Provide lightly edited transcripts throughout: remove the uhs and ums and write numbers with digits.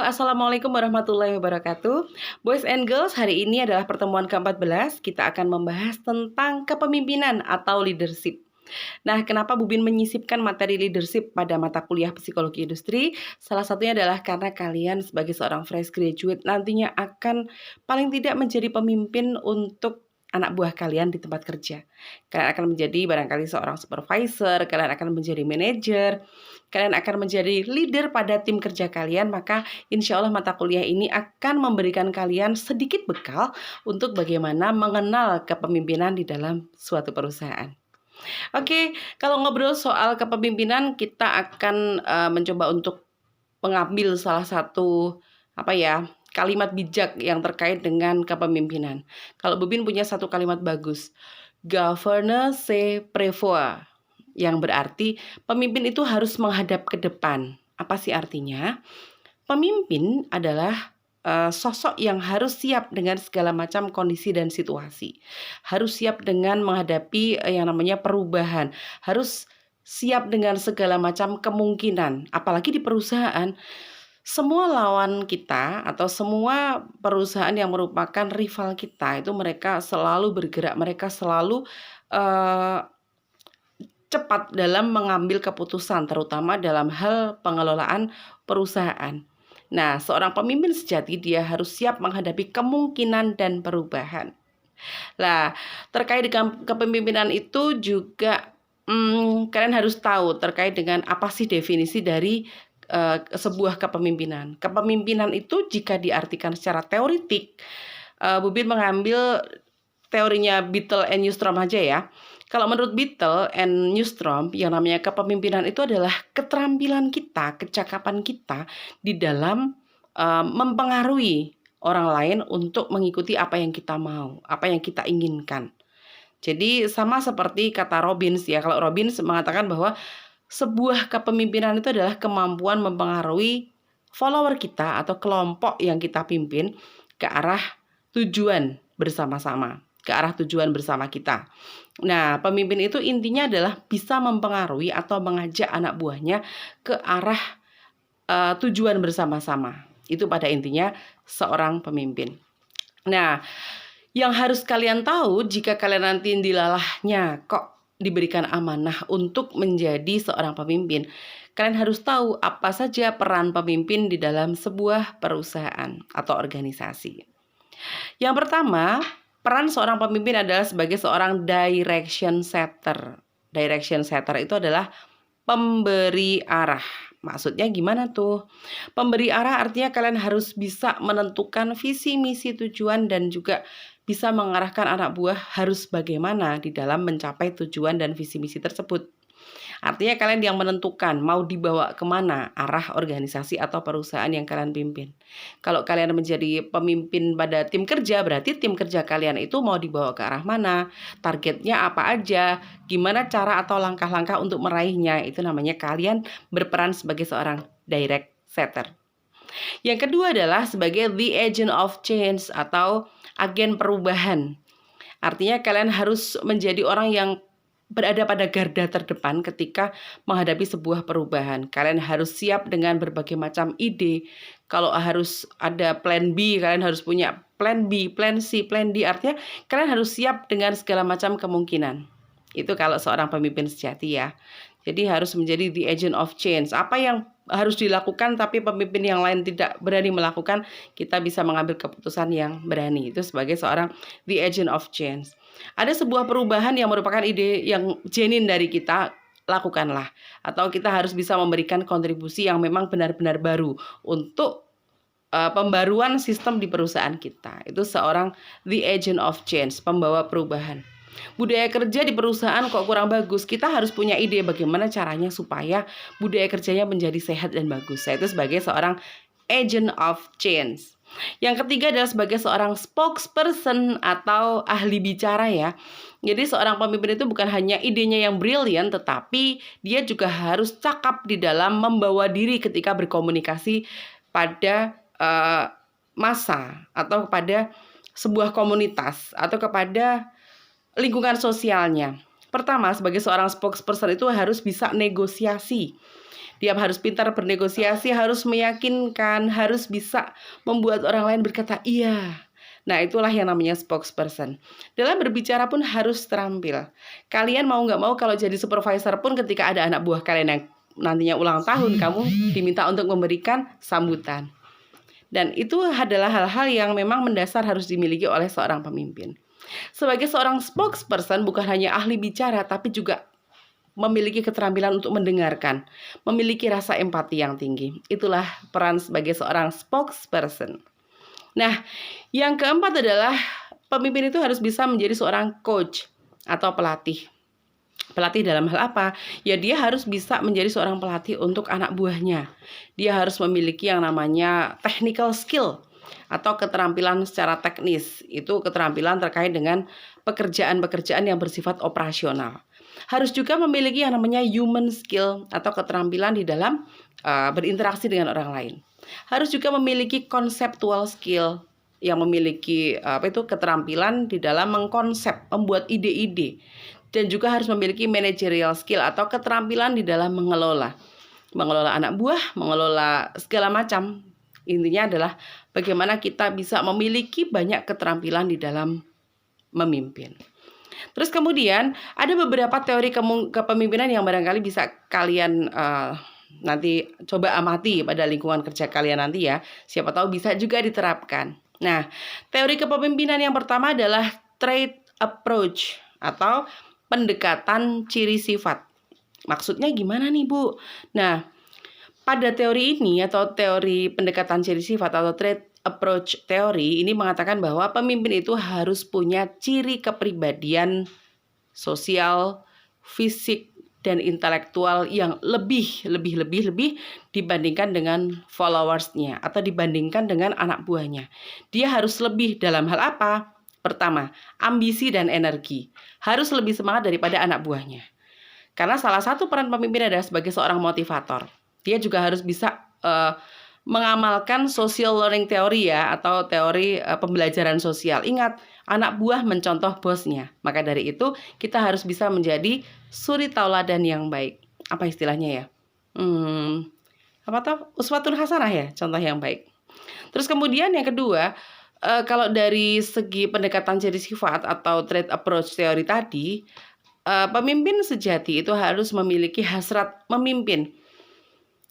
Assalamualaikum warahmatullahi wabarakatuh. Boys and girls, hari ini adalah pertemuan ke-14. Kita akan membahas tentang kepemimpinan atau leadership. Nah, kenapa Bubin menyisipkan materi leadership pada mata kuliah psikologi industri? Salah satunya adalah karena kalian sebagai seorang fresh graduate nantinya akan paling tidak menjadi pemimpin untuk anak buah kalian di tempat kerja. Kalian akan menjadi barangkali seorang supervisor, kalian akan menjadi manajer, kalian akan menjadi leader pada tim kerja kalian, maka insya Allah mata kuliah ini akan memberikan kalian sedikit bekal untuk bagaimana mengenal kepemimpinan di dalam suatu perusahaan. Oke, kalau ngobrol soal kepemimpinan, kita akan mencoba untuk mengambil salah satu kalimat bijak yang terkait dengan kepemimpinan. Kalau Bubin punya satu kalimat bagus, "Gouverner c'est prévoir", yang berarti pemimpin itu harus menghadap ke depan. Apa sih artinya? Pemimpin adalah sosok yang harus siap dengan segala macam kondisi dan situasi. Harus siap dengan menghadapi yang namanya perubahan. Harus siap dengan segala macam kemungkinan. Apalagi di perusahaan, semua lawan kita atau semua perusahaan yang merupakan rival kita itu mereka selalu bergerak, mereka selalu cepat dalam mengambil keputusan, terutama dalam hal pengelolaan perusahaan. Nah, seorang pemimpin sejati dia harus siap menghadapi kemungkinan dan perubahan. Nah, terkait dengan kepemimpinan itu juga kalian harus tahu terkait dengan apa sih definisi dari sebuah kepemimpinan. Kepemimpinan itu jika diartikan secara teoritik, Bubin mengambil teorinya Beatle and Newstrom aja ya. Kalau menurut Beatle and Newstrom, yang namanya kepemimpinan itu adalah keterampilan kita, kecakapan kita di dalam mempengaruhi orang lain untuk mengikuti apa yang kita mau, apa yang kita inginkan. Jadi sama seperti kata Robbins ya. Kalau Robbins mengatakan bahwa sebuah kepemimpinan itu adalah kemampuan mempengaruhi follower kita atau kelompok yang kita pimpin ke arah tujuan bersama-sama, ke arah tujuan bersama kita. Nah, pemimpin itu intinya adalah bisa mempengaruhi atau mengajak anak buahnya ke arah tujuan bersama-sama. Itu pada intinya seorang pemimpin. Nah, yang harus kalian tahu jika kalian nanti dilalahnya kok diberikan amanah untuk menjadi seorang pemimpin, kalian harus tahu apa saja peran pemimpin di dalam sebuah perusahaan atau organisasi. Yang pertama, peran seorang pemimpin adalah sebagai seorang direction setter. Direction setter itu adalah pemberi arah. Maksudnya gimana tuh? Pemberi arah artinya kalian harus bisa menentukan visi, misi, tujuan dan juga bisa mengarahkan anak buah harus bagaimana di dalam mencapai tujuan dan visi misi tersebut. Artinya kalian yang menentukan mau dibawa kemana arah organisasi atau perusahaan yang kalian pimpin. Kalau kalian menjadi pemimpin pada tim kerja, berarti tim kerja kalian itu mau dibawa ke arah mana, targetnya apa aja, gimana cara atau langkah-langkah untuk meraihnya. Itu namanya kalian berperan sebagai seorang direct setter. Yang kedua adalah sebagai the agent of change atau agen perubahan. Artinya kalian harus menjadi orang yang berada pada garda terdepan ketika menghadapi sebuah perubahan. Kalian harus siap dengan berbagai macam ide. Kalau harus ada plan B, kalian harus punya plan B, plan C, plan D. Artinya kalian harus siap dengan segala macam kemungkinan. Itu kalau seorang pemimpin sejati ya. Jadi harus menjadi the agent of change. Apa yang harus dilakukan tapi pemimpin yang lain tidak berani melakukan, kita bisa mengambil keputusan yang berani. Itu sebagai seorang the agent of change. Ada sebuah perubahan yang merupakan ide yang genuine dari kita, lakukanlah. Atau kita harus bisa memberikan kontribusi yang memang benar-benar baru untuk pembaruan sistem di perusahaan kita. Itu seorang the agent of change, pembawa perubahan. Budaya kerja di perusahaan kok kurang bagus, kita harus punya ide bagaimana caranya supaya budaya kerjanya menjadi sehat dan bagus. Saya itu sebagai seorang agent of change. Yang ketiga adalah sebagai seorang spokesperson atau ahli bicara ya. Jadi seorang pemimpin itu bukan hanya idenya yang brilian, tetapi dia juga harus cakap di dalam membawa diri ketika berkomunikasi pada massa atau kepada sebuah komunitas atau kepada lingkungan sosialnya. Pertama, sebagai seorang spokesperson itu harus bisa negosiasi. Dia harus pintar bernegosiasi, harus meyakinkan, harus bisa membuat orang lain berkata iya. Nah, itulah yang namanya spokesperson. Dalam berbicara pun harus terampil. Kalian mau nggak mau kalau jadi supervisor pun ketika ada anak buah kalian yang nantinya ulang tahun, kamu diminta untuk memberikan sambutan. Dan itu adalah hal-hal yang memang mendasar harus dimiliki oleh seorang pemimpin. Sebagai seorang spokesperson bukan hanya ahli bicara, tapi juga memiliki keterampilan untuk mendengarkan, memiliki rasa empati yang tinggi. Itulah peran sebagai seorang spokesperson. Nah, yang keempat adalah pemimpin itu harus bisa menjadi seorang coach atau pelatih. Pelatih dalam hal apa? Ya dia harus bisa menjadi seorang pelatih untuk anak buahnya. Dia harus memiliki yang namanya technical skill atau keterampilan secara teknis. Itu keterampilan terkait dengan pekerjaan-pekerjaan yang bersifat operasional. Harus juga memiliki yang namanya human skill atau keterampilan di dalam berinteraksi dengan orang lain. Harus juga memiliki conceptual skill yang memiliki keterampilan di dalam mengkonsep, membuat ide-ide. Dan juga harus memiliki managerial skill atau keterampilan di dalam mengelola anak buah, mengelola segala macam. Intinya adalah bagaimana kita bisa memiliki banyak keterampilan di dalam memimpin. Terus kemudian ada beberapa teori kepemimpinan yang barangkali bisa kalian nanti coba amati pada lingkungan kerja kalian nanti ya. Siapa tahu bisa juga diterapkan. Nah, teori kepemimpinan yang pertama adalah trait approach atau pendekatan ciri sifat. Maksudnya gimana nih, Bu? Nah, pada teori ini atau teori pendekatan ciri sifat atau trait approach teori ini mengatakan bahwa pemimpin itu harus punya ciri kepribadian sosial, fisik, dan intelektual yang lebih dibandingkan dengan followersnya atau dibandingkan dengan anak buahnya. Dia harus lebih dalam hal apa? Pertama, ambisi dan energi. Harus lebih semangat daripada anak buahnya. Karena salah satu peran pemimpin adalah sebagai seorang motivator. Dia juga harus bisa mengamalkan social learning theory ya, atau teori pembelajaran sosial. Ingat, anak buah mencontoh bosnya. Maka dari itu, kita harus bisa menjadi suri tauladan yang baik. Apa istilahnya ya? Uswatun hasanah ya, contoh yang baik. Terus kemudian yang kedua, kalau dari segi pendekatan ciri sifat atau trait approach teori tadi, pemimpin sejati itu harus memiliki hasrat memimpin.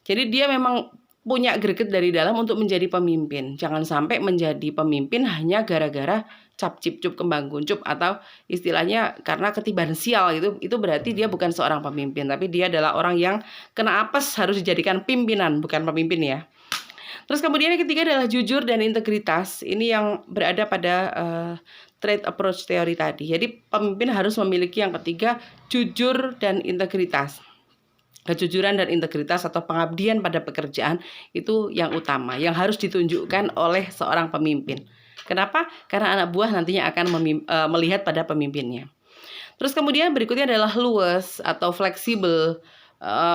Jadi dia memang punya greget dari dalam untuk menjadi pemimpin. Jangan sampai menjadi pemimpin hanya gara-gara cap cip cup kembang kuncup atau istilahnya karena ketiban sial gitu. Itu berarti dia bukan seorang pemimpin, tapi dia adalah orang yang kena apes, harus dijadikan pimpinan, bukan pemimpin ya. Terus kemudian yang ketiga adalah jujur dan integritas. Ini yang berada pada trait approach teori tadi. Jadi pemimpin harus memiliki yang ketiga, jujur dan integritas. Kejujuran dan integritas atau pengabdian pada pekerjaan itu yang utama, yang harus ditunjukkan oleh seorang pemimpin. Kenapa? Karena anak buah nantinya akan melihat pada pemimpinnya. Terus kemudian berikutnya adalah luas atau fleksibel,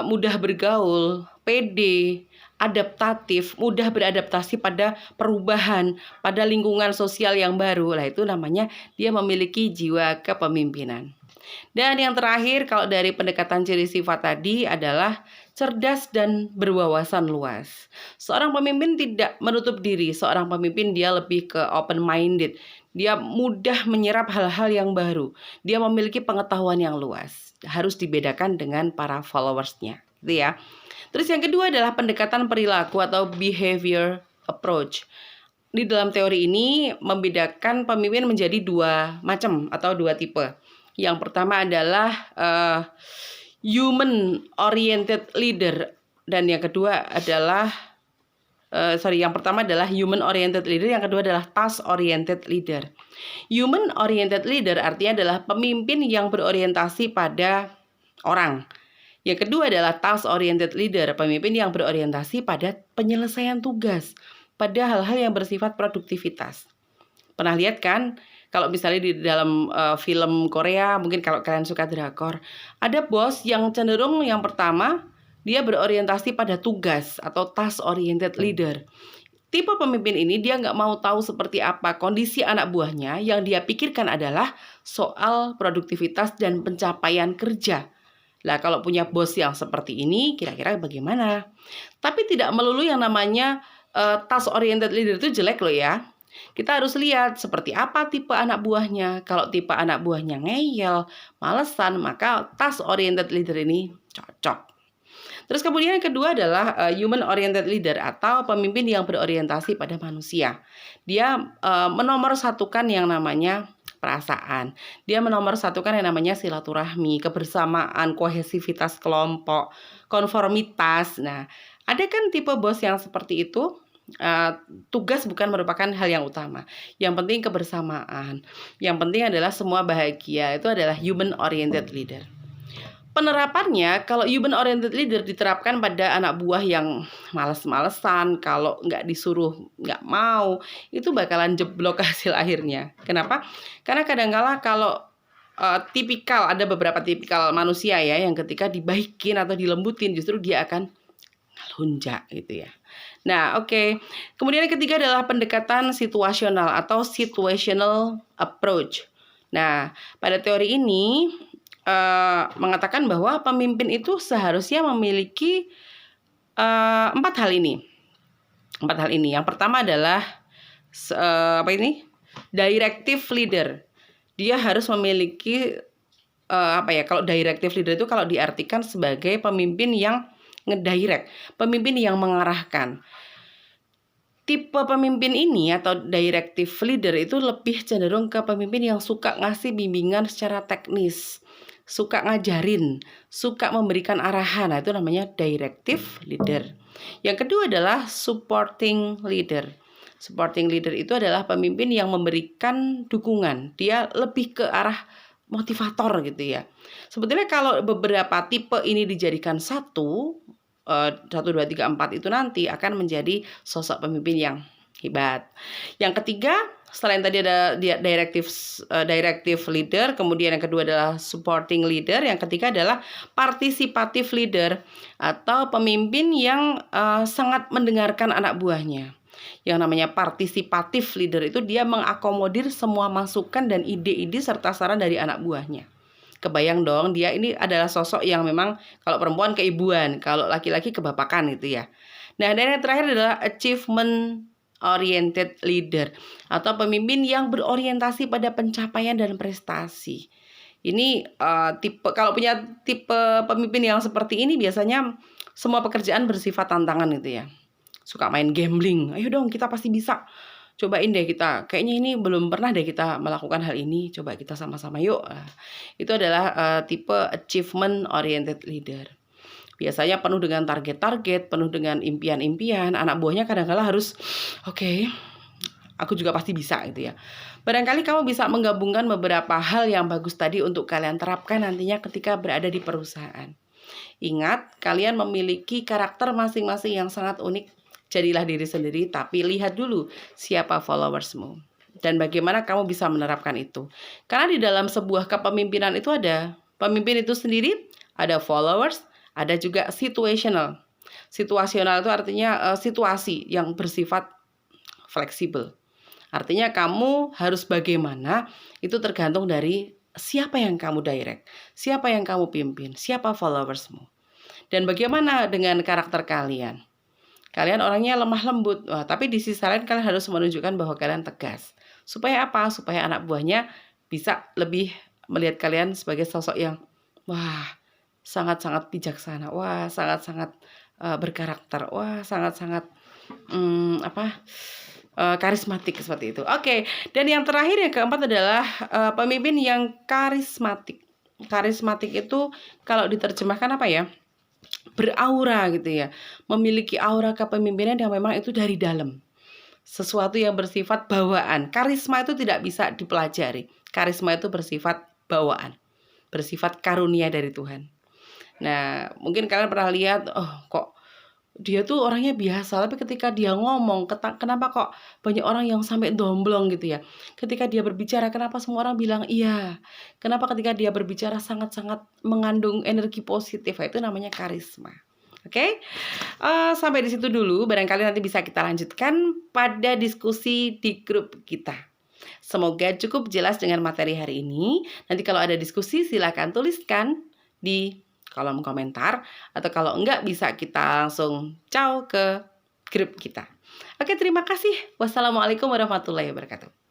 mudah bergaul, pede, adaptatif, mudah beradaptasi pada perubahan, pada lingkungan sosial yang baru. Lah itu namanya dia memiliki jiwa kepemimpinan. Dan yang terakhir kalau dari pendekatan ciri sifat tadi adalah cerdas dan berwawasan luas. Seorang pemimpin tidak menutup diri, seorang pemimpin dia lebih ke open minded. Dia mudah menyerap hal-hal yang baru. Dia memiliki pengetahuan yang luas. Harus dibedakan dengan para followersnya, gitu ya. Terus yang kedua adalah pendekatan perilaku atau behavior approach. Di dalam teori ini membedakan pemimpin menjadi dua macam atau dua tipe. Yang pertama adalah human oriented leader dan yang kedua adalah yang pertama adalah human oriented leader, yang kedua adalah task oriented leader. Human oriented leader artinya adalah pemimpin yang berorientasi pada orang. Yang kedua adalah task oriented leader, pemimpin yang berorientasi pada penyelesaian tugas, pada hal-hal yang bersifat produktivitas. Pernah lihat kan? Kalau misalnya di dalam film Korea, mungkin kalau kalian suka drakor, ada bos yang cenderung yang pertama, dia berorientasi pada tugas atau task oriented leader. Tipe pemimpin ini dia nggak mau tahu seperti apa kondisi anak buahnya, yang dia pikirkan adalah soal produktivitas dan pencapaian kerja. Lah kalau punya bos yang seperti ini, kira-kira bagaimana? Tapi tidak melulu yang namanya task oriented leader itu jelek loh ya. Kita harus lihat seperti apa tipe anak buahnya. Kalau tipe anak buahnya ngeyel, malesan, maka task oriented leader ini cocok. Terus kemudian yang kedua adalah human oriented leader atau pemimpin yang berorientasi pada manusia. Dia menomorsatukan yang namanya perasaan. Dia menomorsatukan yang namanya silaturahmi, kebersamaan, kohesivitas kelompok, konformitas. Nah, ada kan tipe bos yang seperti itu. Tugas bukan merupakan hal yang utama. Yang penting kebersamaan. Yang penting adalah semua bahagia. Itu adalah human oriented leader. Penerapannya, kalau human oriented leader diterapkan pada anak buah yang males-malesan, kalau nggak disuruh nggak mau, itu bakalan jeblok hasil akhirnya. Kenapa? Karena kadangkala kalau tipikal, ada beberapa tipikal manusia ya, yang ketika dibaikin atau dilembutin, justru dia akan ngelunjak gitu ya. Nah, oke. Kemudian yang ketiga adalah pendekatan situasional atau situational approach. Nah, pada teori ini mengatakan bahwa pemimpin itu seharusnya memiliki 4 hal ini. 4 hal ini. Yang pertama adalah directive leader. Dia harus memiliki kalau directive leader itu kalau diartikan sebagai pemimpin yang ngedirect, pemimpin yang mengarahkan. Tipe pemimpin ini atau directive leader itu lebih cenderung ke pemimpin yang suka ngasih bimbingan secara teknis, suka ngajarin, suka memberikan arahan. Nah, itu namanya directive leader. Yang kedua adalah supporting leader. Supporting leader itu adalah pemimpin yang memberikan dukungan. Dia lebih ke arah motivator gitu ya. Sebetulnya kalau beberapa tipe ini dijadikan 1, 1, 2, 3, 4 itu nanti akan menjadi sosok pemimpin yang hebat. Yang ketiga, selain tadi ada directive leader, kemudian yang kedua adalah supporting leader, yang ketiga adalah participative leader atau pemimpin yang sangat mendengarkan anak buahnya. Yang namanya participative leader itu dia mengakomodir semua masukan dan ide-ide serta saran dari anak buahnya. Kebayang dong, dia ini adalah sosok yang memang kalau perempuan keibuan, kalau laki-laki kebapakan gitu ya. Nah, dan yang terakhir adalah achievement oriented leader atau pemimpin yang berorientasi pada pencapaian dan prestasi. Ini kalau punya tipe pemimpin yang seperti ini biasanya semua pekerjaan bersifat tantangan gitu ya. Suka main gambling, ayo dong kita pasti bisa. Cobain deh kita, kayaknya ini belum pernah deh kita melakukan hal ini, coba kita sama-sama yuk. Itu adalah tipe achievement oriented leader. Biasanya penuh dengan target-target, penuh dengan impian-impian. Anak buahnya kadang-kala harus, oke, aku juga pasti bisa gitu ya. Barangkali kamu bisa menggabungkan beberapa hal yang bagus tadi untuk kalian terapkan nantinya ketika berada di perusahaan. Ingat, kalian memiliki karakter masing-masing yang sangat unik. Jadilah diri sendiri, tapi lihat dulu siapa followersmu dan bagaimana kamu bisa menerapkan itu. Karena di dalam sebuah kepemimpinan itu ada pemimpin itu sendiri, ada followers, ada juga situational. Situasional itu artinya situasi yang bersifat fleksibel. Artinya kamu harus bagaimana, itu tergantung dari siapa yang kamu direct, siapa yang kamu pimpin, siapa followersmu. Dan bagaimana dengan karakter kalian. Kalian orangnya lemah lembut, tapi di sisi lain kalian harus menunjukkan bahwa kalian tegas. Supaya apa? Supaya anak buahnya bisa lebih melihat kalian sebagai sosok yang sangat-sangat bijaksana, sangat-sangat berkarakter, sangat-sangat karismatik seperti itu. Oke, dan yang terakhir yang keempat adalah pemimpin yang karismatik. Karismatik itu kalau diterjemahkan apa ya? Beraura gitu ya, memiliki aura kepemimpinan yang memang itu dari dalam, sesuatu yang bersifat bawaan. Karisma itu tidak bisa dipelajari, karisma itu bersifat bawaan, bersifat karunia dari Tuhan. Nah, mungkin kalian pernah lihat, kok dia tuh orangnya biasa, tapi ketika dia ngomong, kenapa kok banyak orang yang sampai domblong gitu ya. Ketika dia berbicara, kenapa semua orang bilang iya. Kenapa ketika dia berbicara sangat-sangat mengandung energi positif, itu namanya karisma. Oke, sampai di situ dulu, barangkali nanti bisa kita lanjutkan pada diskusi di grup kita. Semoga cukup jelas dengan materi hari ini. Nanti kalau ada diskusi silakan tuliskan di kolom komentar, atau kalau enggak bisa kita langsung ke grup kita. Oke, terima kasih. Wassalamualaikum warahmatullahi wabarakatuh.